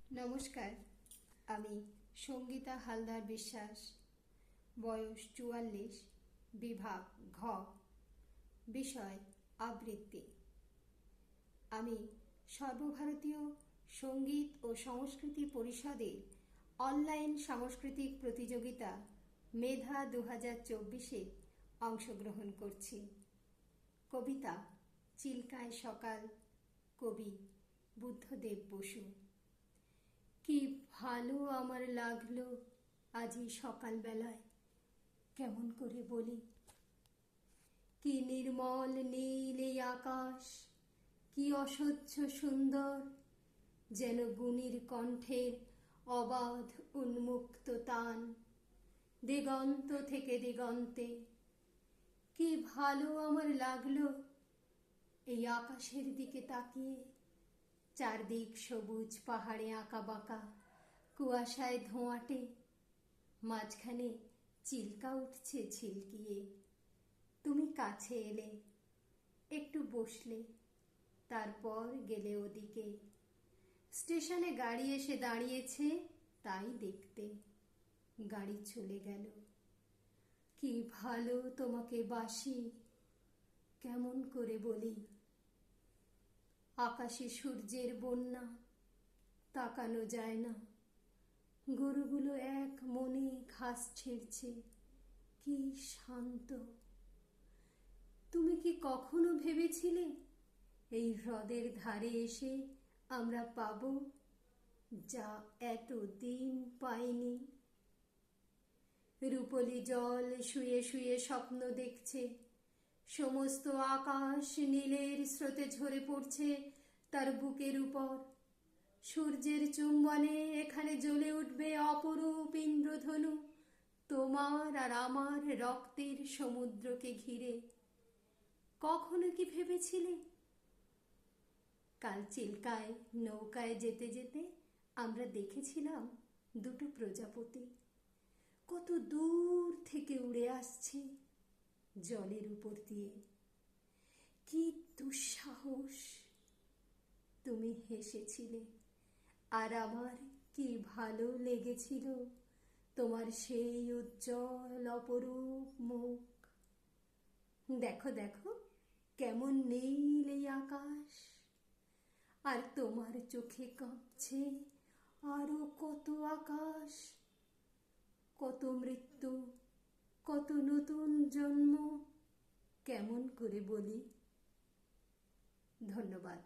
নমস্কার, আমি সঙ্গীতা হালদার বিশ্বাস। বয়স ৪৪, বিভাগ ঘ, বিষয় আবৃত্তি। আমি সর্বভারতীয় সঙ্গীত ও সংস্কৃতি পরিষদের অনলাইন সাংস্কৃতিক প্রতিযোগিতা মেধা ২০২৪-এ অংশগ্রহণ করছি। কবিতা চিল্কায় সকাল, কবি বুদ্ধদেব বসু। কি ভালো আমার লাগলো আজি সকালবেলায়, কেমন করে বলি। কি নির্মল নীল এই আকাশ, কি অসহ্য সুন্দর, যেন গুণীর কণ্ঠের অবাধ উন্মুক্ত তান দিগন্ত থেকে দিগন্তে। কি ভালো আমার লাগলো এই আকাশের দিকে তাকিয়ে, চারদিক সবুজ পাহাড়ে আঁকা বাঁকা, কুয়াশায় ধোঁয়াটে, মাঝখানে চিল্কা উঠছে ঝিলকিয়ে। তুমি কাছে এলে, একটু বসলে, তারপর গেলে ওদিকে। স্টেশনে গাড়ি এসে দাঁড়িয়েছে তাই দেখতে। গাড়ি চলে গেল। কি ভালো তোমাকে বাসি, কেমন করে বলি। আকাশে সূর্যের বন্যা, তাকানো যায় না। গরুগুলো এক মনে ঘাস ছিঁড়ছে, কি শান্ত। তুমি কি কখনো ভেবেছিলে এই হ্রদের ধারে এসে আমরা পাব যা এতদিন পাইনি? রূপলি জল শুয়ে শুয়ে স্বপ্ন দেখছে, সমস্ত আকাশ নীলের স্রোতে ঝরে পড়ছে তার বুকের উপর। সূর্যের চুম্বনে এখানে জ্বলে উঠবে অপরূপ ইন্দ্রধনু, তোমার আর আমার রক্তের সমুদ্রকে ঘিরে। কখনো কি ভেবেছিলে? কাল চিল্কায় নৌকায় যেতে যেতে আমরা দেখেছিলাম দুটো প্রজাপতি কত দূর থেকে উড়ে আসছে জলের উপর দিয়ে। কি দুঃসাহস! তুমি হেসেছিলে, আর আমার কি ভালো লেগেছিল তোমার সেই উজ্জ্বল অপরূপ মুখ। দেখো দেখো কেমন নীল এই আকাশ, আর তোমার চোখে কাঁপছে আরো কত আকাশ, কত মৃত্যু, কত নতুন জন্ম, কেমন করে বলি। ধন্যবাদ।